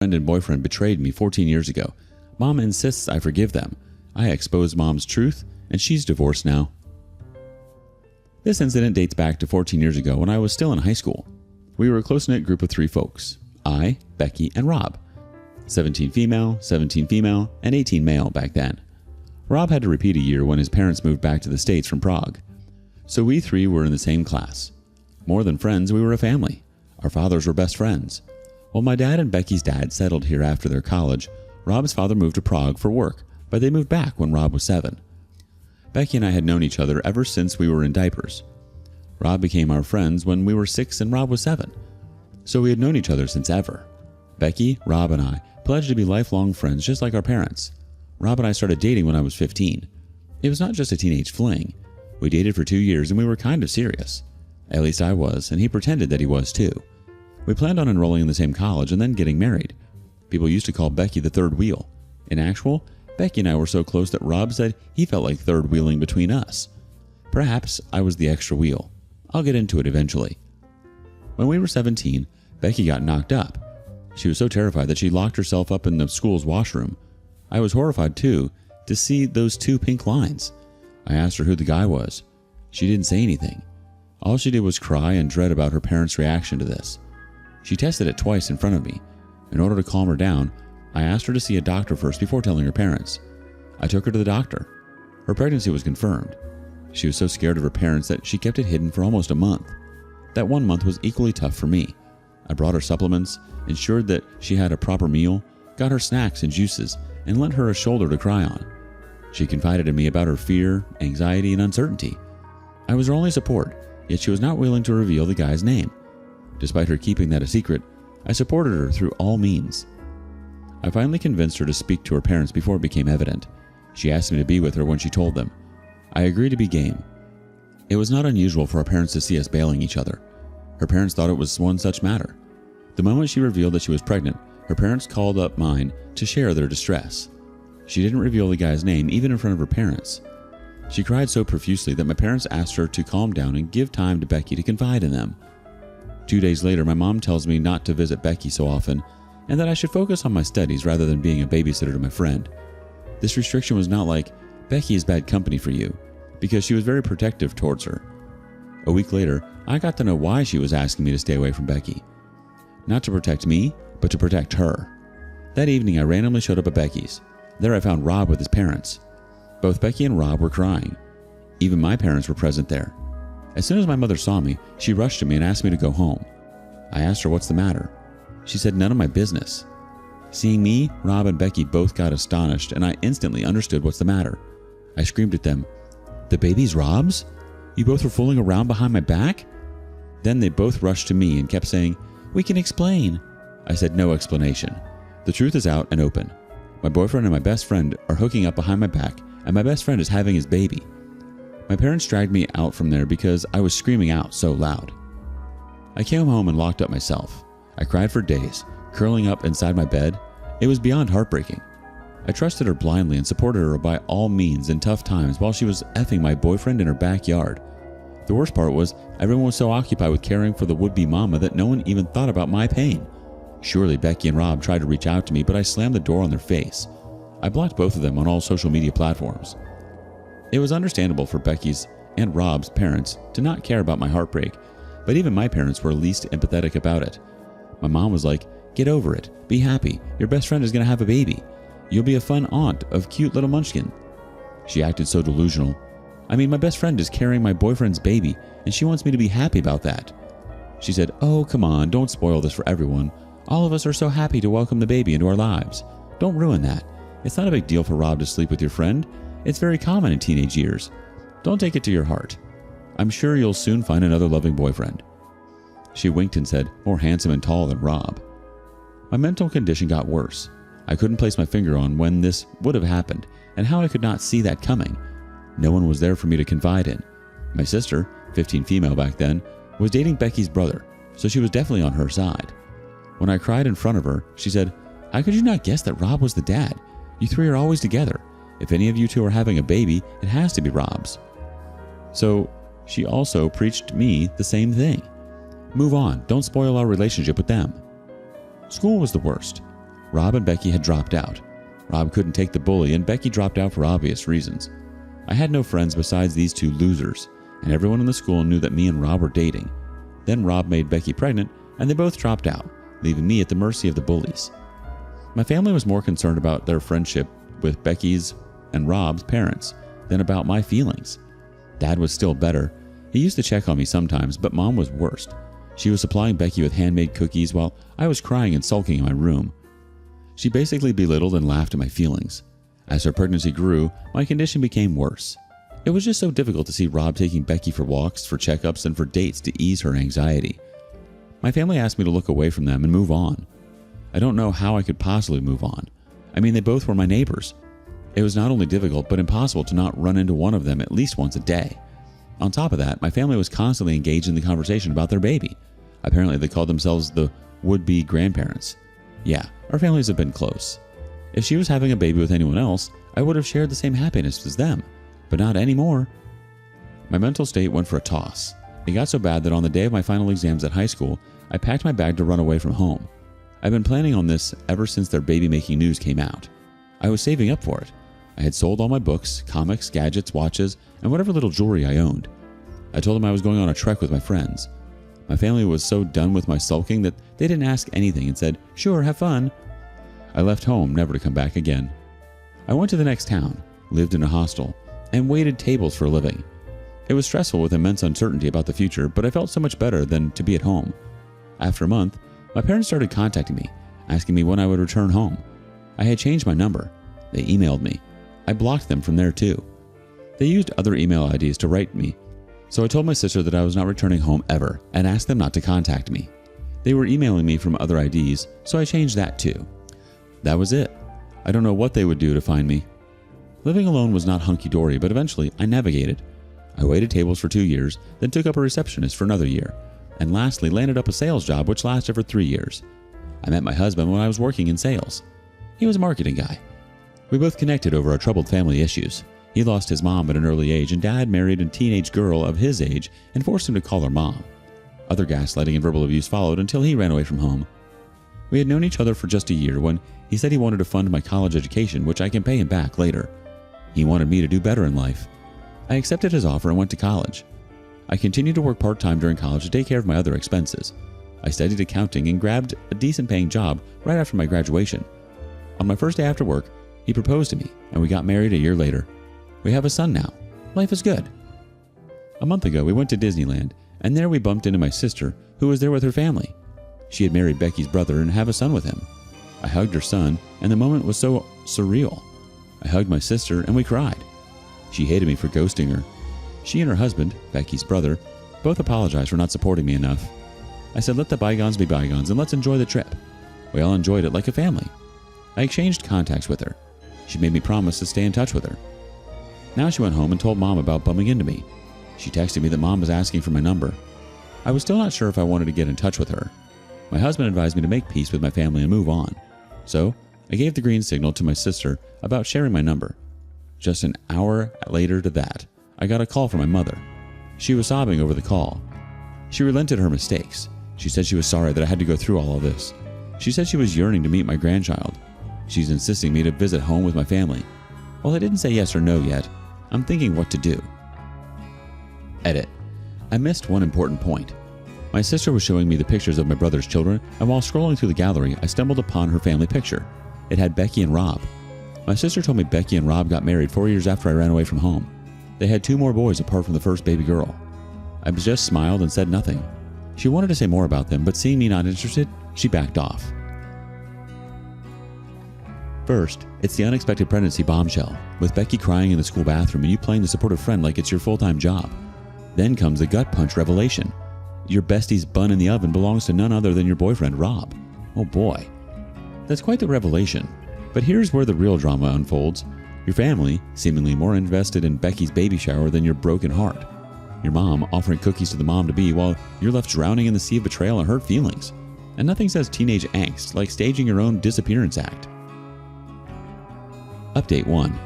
friend and boyfriend betrayed me 14 years ago. Mom insists I forgive them. I exposed Mom's truth, and she's divorced now. This incident dates back to 14 years ago when I was still in high school. We were a close-knit group of 3 folks. I, Becky, and Rob. 17 female, and 18 male back then. Rob had to repeat a year when his parents moved back to the States from Prague. So we 3 were in the same class. More than friends, we were a family. Our fathers were best friends. While my dad and Becky's dad settled here after their college, Rob's father moved to Prague for work, but they moved back when Rob was 7. Becky and I had known each other ever since we were in diapers. Rob became our friends when we were 6 and Rob was 7. So we had known each other since ever. Becky, Rob, and I pledged to be lifelong friends just like our parents. Rob and I started dating when I was 15. It was not just a teenage fling. We dated for 2 years and we were kind of serious. At least I was, and he pretended that he was too. We planned on enrolling in the same college and then getting married. People used to call Becky the third wheel. In actual, Becky and I were so close that Rob said he felt like third wheeling between us. Perhaps I was the extra wheel. I'll get into it eventually. When we were 17, Becky got knocked up. She was so terrified that she locked herself up in the school's washroom. I was horrified too to see those 2 pink lines. I asked her who the guy was. She didn't say anything. All she did was cry and dread about her parents' reaction to this. She tested it twice in front of me. In order to calm her down, I asked her to see a doctor first before telling her parents. I took her to the doctor. Her pregnancy was confirmed. She was so scared of her parents that she kept it hidden for almost a month. That 1 month was equally tough for me. I brought her supplements, ensured that she had a proper meal, got her snacks and juices, and lent her a shoulder to cry on. She confided in me about her fear, anxiety, and uncertainty. I was her only support, yet she was not willing to reveal the guy's name. Despite her keeping that a secret, I supported her through all means. I finally convinced her to speak to her parents before it became evident. She asked me to be with her when she told them. I agreed to be game. It was not unusual for our parents to see us bailing each other. Her parents thought it was one such matter. The moment she revealed that she was pregnant, her parents called up mine to share their distress. She didn't reveal the guy's name even in front of her parents. She cried so profusely that my parents asked her to calm down and give time to Becky to confide in them. 2 days later, my mom tells me not to visit Becky so often and that I should focus on my studies rather than being a babysitter to my friend. This restriction was not like, Becky is bad company for you, because she was very protective towards her. A week later, I got to know why she was asking me to stay away from Becky. Not to protect me, but to protect her. That evening, I randomly showed up at Becky's. There I found Rob with his parents. Both Becky and Rob were crying. Even my parents were present there. As soon as my mother saw me, she rushed to me and asked me to go home. I asked her what's the matter. She said none of my business. Seeing me, Rob and Becky both got astonished, and I instantly understood what's the matter. I screamed at them, "The baby's Rob's? You both were fooling around behind my back?" Then they both rushed to me and kept saying, "We can explain." I said no explanation. The truth is out and open. My boyfriend and my best friend are hooking up behind my back, and my best friend is having his baby. My parents dragged me out from there because I was screaming out so loud. I came home and locked up myself. I cried for days, curling up inside my bed. It was beyond heartbreaking. I trusted her blindly and supported her by all means in tough times while she was effing my boyfriend in her backyard. The worst part was everyone was so occupied with caring for the would-be mama that no one even thought about my pain. Surely Becky and Rob tried to reach out to me, but I slammed the door on their face. I blocked both of them on all social media platforms. It was understandable for Becky's and Rob's parents to not care about my heartbreak, but even my parents were least empathetic about it. My mom was like, "Get over it. Be happy. Your best friend is going to have a baby. You'll be a fun aunt of cute little munchkin." She acted so delusional. I mean, my best friend is carrying my boyfriend's baby, and she wants me to be happy about that. She said, "Oh, come on, don't spoil this for everyone. All of us are so happy to welcome the baby into our lives. Don't ruin that. It's not a big deal for Rob to sleep with your friend. It's very common in teenage years. Don't take it to your heart. I'm sure you'll soon find another loving boyfriend." She winked and said, "More handsome and tall than Rob." My mental condition got worse. I couldn't place my finger on when this would have happened and how I could not see that coming. No one was there for me to confide in. My sister, 15 female back then, was dating Becky's brother, so she was definitely on her side. When I cried in front of her, she said, "How could you not guess that Rob was the dad? You 3 are always together. If any of you 2 are having a baby, it has to be Rob's." So she also preached me the same thing. Move on, don't spoil our relationship with them. School was the worst. Rob and Becky had dropped out. Rob couldn't take the bully, and Becky dropped out for obvious reasons. I had no friends besides these two losers, and everyone in the school knew that me and Rob were dating. Then Rob made Becky pregnant, and they both dropped out, leaving me at the mercy of the bullies. My family was more concerned about their friendship with Becky's and Rob's parents than about my feelings. Dad was still better. He used to check on me sometimes, but Mom was worst. She was supplying Becky with handmade cookies while I was crying and sulking in my room. She basically belittled and laughed at my feelings. As her pregnancy grew, my condition became worse. It was just so difficult to see Rob taking Becky for walks, for checkups, and for dates to ease her anxiety. My family asked me to look away from them and move on. I don't know how I could possibly move on. I mean, they both were my neighbors. It was not only difficult, but impossible to not run into one of them at least once a day. On top of that, my family was constantly engaged in the conversation about their baby. Apparently, they called themselves the would-be grandparents. Yeah, our families have been close. If she was having a baby with anyone else, I would have shared the same happiness as them, but not anymore. My mental state went for a toss. It got so bad that on the day of my final exams at high school, I packed my bag to run away from home. I've been planning on this ever since their baby-making news came out. I was saving up for it. I had sold all my books, comics, gadgets, watches, and whatever little jewelry I owned. I told them I was going on a trek with my friends. My family was so done with my sulking that they didn't ask anything and said, "Sure, have fun." I left home, never to come back again. I went to the next town, lived in a hostel, and waited tables for a living. It was stressful with immense uncertainty about the future, but I felt so much better than to be at home. After a month, my parents started contacting me, asking me when I would return home. I had changed my number. They emailed me. I blocked them from there too. They used other email IDs to write me, so I told my sister that I was not returning home ever and asked them not to contact me. They were emailing me from other IDs, so I changed that too. That was it. I don't know what they would do to find me. Living alone was not hunky-dory, but eventually I navigated. I waited tables for 2 years, then took up a receptionist for another year, and lastly landed up a sales job which lasted for 3 years. I met my husband when I was working in sales. He was a marketing guy. We both connected over our troubled family issues. He lost his mom at an early age, and Dad married a teenage girl of his age and forced him to call her mom. Other gaslighting and verbal abuse followed until he ran away from home. We had known each other for just a year when he said he wanted to fund my college education, which I can pay him back later. He wanted me to do better in life. I accepted his offer and went to college. I continued to work part-time during college to take care of my other expenses. I studied accounting and grabbed a decent-paying job right after my graduation. On my first day after work, he proposed to me, and we got married a year later. We have a son now. Life is good. A month ago, we went to Disneyland, and there we bumped into my sister, who was there with her family. She had married Becky's brother and have a son with him. I hugged her son, and the moment was so surreal. I hugged my sister, and we cried. She hated me for ghosting her. She and her husband, Becky's brother, both apologized for not supporting me enough. I said, let the bygones be bygones, and let's enjoy the trip. We all enjoyed it like a family. I exchanged contacts with her. She made me promise to stay in touch with her. Now she went home and told Mom about bumping into me. She texted me that Mom was asking for my number. I was still not sure if I wanted to get in touch with her. My husband advised me to make peace with my family and move on. So, I gave the green signal to my sister about sharing my number. Just an hour later to that, I got a call from my mother. She was sobbing over the call. She relented her mistakes. She said she was sorry that I had to go through all of this. She said she was yearning to meet my grandchild. She's insisting me to visit home with my family. While I didn't say yes or no yet, I'm thinking what to do. Edit. I missed one important point. My sister was showing me the pictures of my brother's children, and while scrolling through the gallery, I stumbled upon her family picture. It had Becky and Rob. My sister told me Becky and Rob got married 4 years after I ran away from home. They had 2 more boys apart from the first baby girl. I just smiled and said nothing. She wanted to say more about them, but seeing me not interested, she backed off. First, it's the unexpected pregnancy bombshell, with Becky crying in the school bathroom and you playing the supportive friend like it's your full-time job. Then comes the gut punch revelation. Your bestie's bun in the oven belongs to none other than your boyfriend, Rob. Oh boy. That's quite the revelation. But here's where the real drama unfolds. Your family, seemingly more invested in Becky's baby shower than your broken heart. Your mom offering cookies to the mom-to-be while you're left drowning in the sea of betrayal and hurt feelings. And nothing says teenage angst like staging your own disappearance act. Update 1.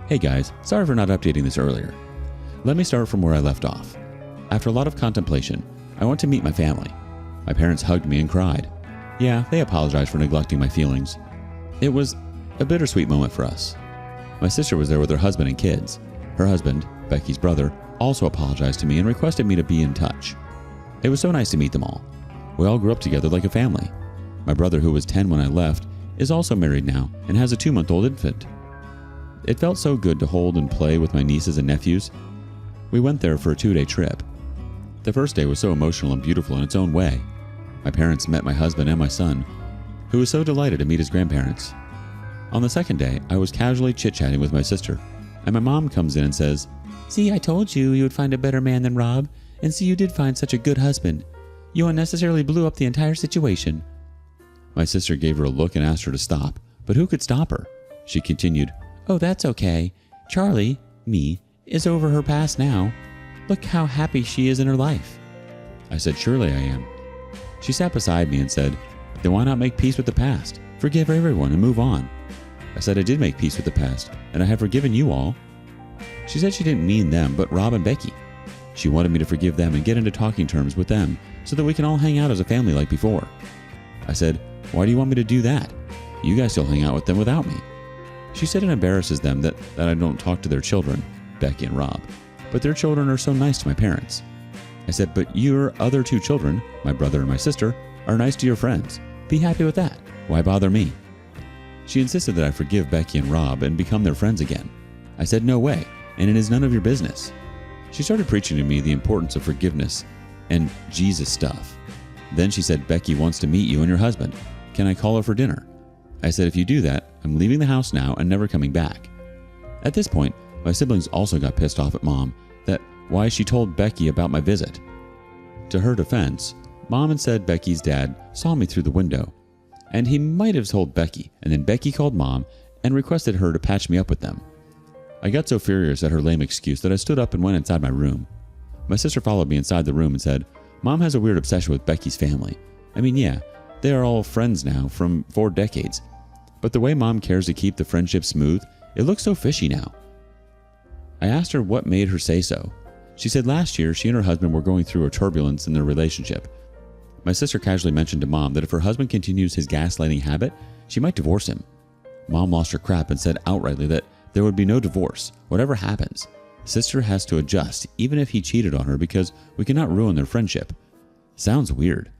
Hey guys, sorry for not updating this earlier. Let me start from where I left off. After a lot of contemplation, I went to meet my family. My parents hugged me and cried. Yeah, they apologized for neglecting my feelings. It was a bittersweet moment for us. My sister was there with her husband and kids. Her husband, Becky's brother, also apologized to me and requested me to be in touch. It was so nice to meet them all. We all grew up together like a family. My brother, who was 10 when I left, is also married now and has a 2-month-old infant. It felt so good to hold and play with my nieces and nephews. We went there for a 2-day trip. The first day was so emotional and beautiful in its own way. My parents met my husband and my son, who was so delighted to meet his grandparents. On the second day, I was casually chit-chatting with my sister, and my mom comes in and says, "See, I told you would find a better man than Rob, and see, you did find such a good husband. You unnecessarily blew up the entire situation." My sister gave her a look and asked her to stop, but who could stop her? She continued, "Oh, that's okay. Charlie, me, is over her past now. Look how happy she is in her life." I said, "Surely I am." She sat beside me and said, "Then why not make peace with the past? Forgive everyone and move on." I said I did make peace with the past, and I have forgiven you all. She said she didn't mean them, but Rob and Becky. She wanted me to forgive them and get into talking terms with them so that we can all hang out as a family like before. I said, "Why do you want me to do that? You guys still hang out with them without me." She said it embarrasses them that I don't talk to their children, Becky and Rob, but their children are so nice to my parents. I said, "But your other 2 children, my brother and my sister, are nice to your friends. Be happy with that. Why bother me?" She insisted that I forgive Becky and Rob and become their friends again. I said, "No way, and it is none of your business." She started preaching to me the importance of forgiveness and Jesus stuff. Then she said, "Becky wants to meet you and your husband. Can I call her for dinner?" I said, "If you do that, I'm leaving the house now and never coming back." At this point, my siblings also got pissed off at Mom that why she told Becky about my visit. To her defense, Mom had said Becky's dad saw me through the window, and he might have told Becky, and then Becky called Mom and requested her to patch me up with them. I got so furious at her lame excuse that I stood up and went inside my room. My sister followed me inside the room and said, "Mom has a weird obsession with Becky's family. I mean, yeah, they are all friends now from 4 decades, but the way Mom cares to keep the friendship smooth, it looks so fishy now." I asked her what made her say so. She said last year she and her husband were going through a turbulence in their relationship. My sister casually mentioned to Mom that if her husband continues his gaslighting habit, she might divorce him. Mom lost her crap and said outrightly that there would be no divorce, whatever happens. Sister has to adjust, even if he cheated on her, because we cannot ruin their friendship. Sounds weird.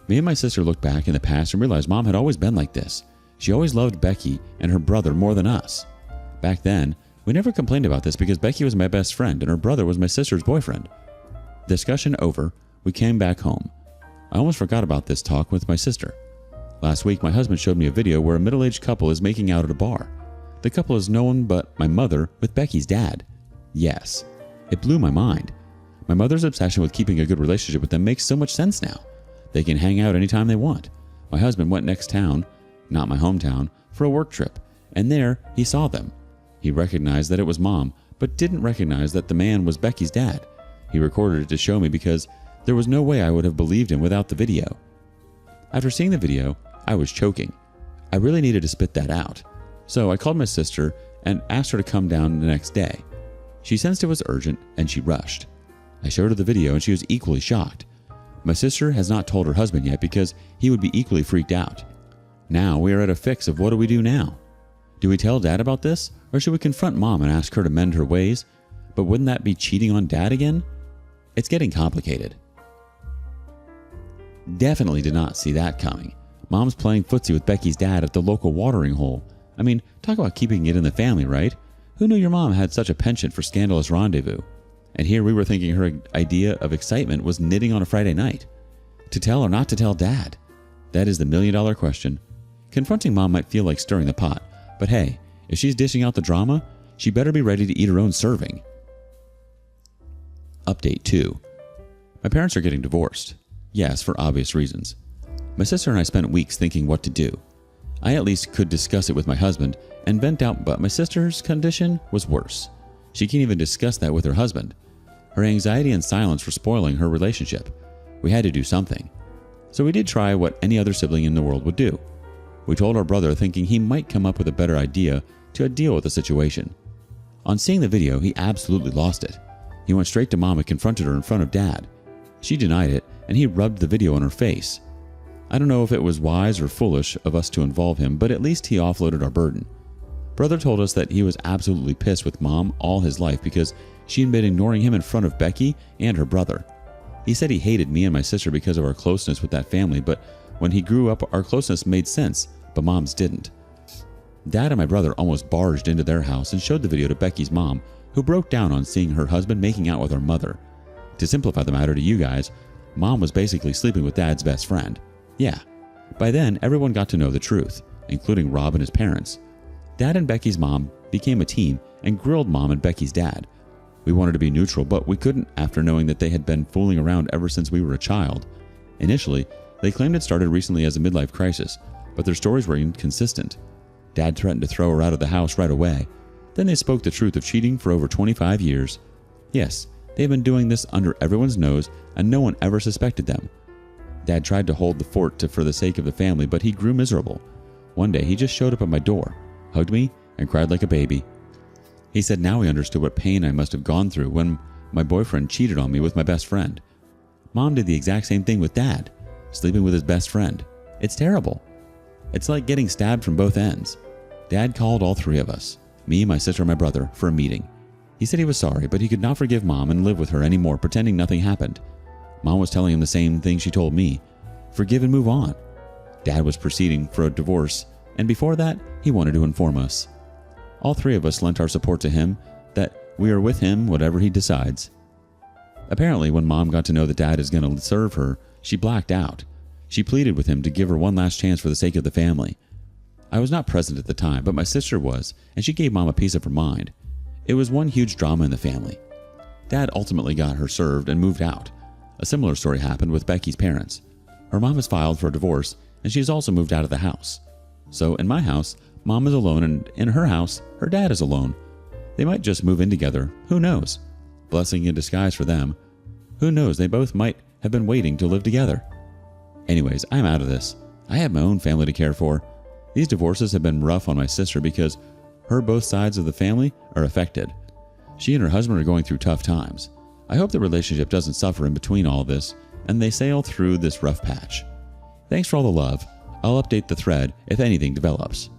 Me and my sister looked back in the past and realized Mom had always been like this. She always loved Becky and her brother more than us. Back then, we never complained about this because Becky was my best friend and her brother was my sister's boyfriend. Discussion over, we came back home. I almost forgot about this talk with my sister. Last week, my husband showed me a video where a middle-aged couple is making out at a bar. The couple is no one but my mother with Becky's dad. Yes, it blew my mind. My mother's obsession with keeping a good relationship with them makes so much sense now. They can hang out anytime they want. My husband went next town, not my hometown, for a work trip, and there he saw them. He recognized that it was Mom, but didn't recognize that the man was Becky's dad. He recorded it to show me because there was no way I would have believed him without the video. After seeing the video, I was choking. I really needed to spit that out. So I called my sister and asked her to come down the next day. She sensed it was urgent and she rushed. I showed her the video and she was equally shocked. My sister has not told her husband yet because he would be equally freaked out. Now we are at a fix of what do we do now? Do we tell Dad about this, or should we confront Mom and ask her to mend her ways? But wouldn't that be cheating on Dad again? It's getting complicated. Definitely did not see that coming. Mom's playing footsie with Becky's dad at the local watering hole. I mean, talk about keeping it in the family, right? Who knew your mom had such a penchant for scandalous rendezvous? And here we were thinking her idea of excitement was knitting on a Friday night. To tell or not to tell Dad? That is the $1,000,000 question. Confronting Mom might feel like stirring the pot, but hey, if she's dishing out the drama, she better be ready to eat her own serving. Update 2. My parents are getting divorced. Yes, for obvious reasons. My sister and I spent weeks thinking what to do. I at least could discuss it with my husband and vent out, but my sister's condition was worse. She can't even discuss that with her husband. Her anxiety and silence were spoiling her relationship. We had to do something. So we did try what any other sibling in the world would do. We told our brother, thinking he might come up with a better idea to deal with the situation. On seeing the video, he absolutely lost it. He went straight to Mom and confronted her in front of Dad. She denied it, and he rubbed the video on her face. I don't know if it was wise or foolish of us to involve him, but at least he offloaded our burden. Brother told us that he was absolutely pissed with Mom all his life because she had been ignoring him in front of Becky and her brother. He said he hated me and my sister because of our closeness with that family, but when he grew up, our closeness made sense, but Mom's didn't. Dad and my brother almost barged into their house and showed the video to Becky's mom, who broke down on seeing her husband making out with her mother. To simplify the matter to you guys, Mom was basically sleeping with Dad's best friend. Yeah. By then, everyone got to know the truth, including Rob and his parents. Dad and Becky's mom became a team and grilled Mom and Becky's dad. We wanted to be neutral, but we couldn't after knowing that they had been fooling around ever since we were a child. Initially, they claimed it started recently as a midlife crisis, but their stories were inconsistent. Dad threatened to throw her out of the house right away. Then they spoke the truth of cheating for over 25 years. Yes, they've been doing this under everyone's nose and no one ever suspected them. Dad tried to hold the fort for the sake of the family, but he grew miserable. One day he just showed up at my door, hugged me, and cried like a baby. He said now he understood what pain I must have gone through when my boyfriend cheated on me with my best friend. Mom did the exact same thing with Dad, sleeping with his best friend. It's terrible. It's like getting stabbed from both ends. Dad called all three of us, me, my sister, and my brother, for a meeting. He said he was sorry, but he could not forgive Mom and live with her anymore, pretending nothing happened. Mom was telling him the same thing she told me. Forgive and move on. Dad was proceeding for a divorce, and before that, he wanted to inform us. All three of us lent our support to him, that we are with him whatever he decides. Apparently, when Mom got to know that Dad is going to serve her, she blacked out. She pleaded with him to give her one last chance for the sake of the family. I was not present at the time, but my sister was, and she gave Mom a piece of her mind. It was one huge drama in the family. Dad ultimately got her served and moved out. A similar story happened with Becky's parents. Her mom has filed for a divorce, and she has also moved out of the house. So in my house, Mom is alone, and in her house, her dad is alone. They might just move in together. Who knows? Blessing in disguise for them. Who knows? They both might have been waiting to live together. Anyways, I'm out of this. I have my own family to care for. These divorces have been rough on my sister because both sides of the family are affected. She and her husband are going through tough times. I hope the relationship doesn't suffer in between all this, and they sail through this rough patch. Thanks for all the love. I'll update the thread if anything develops.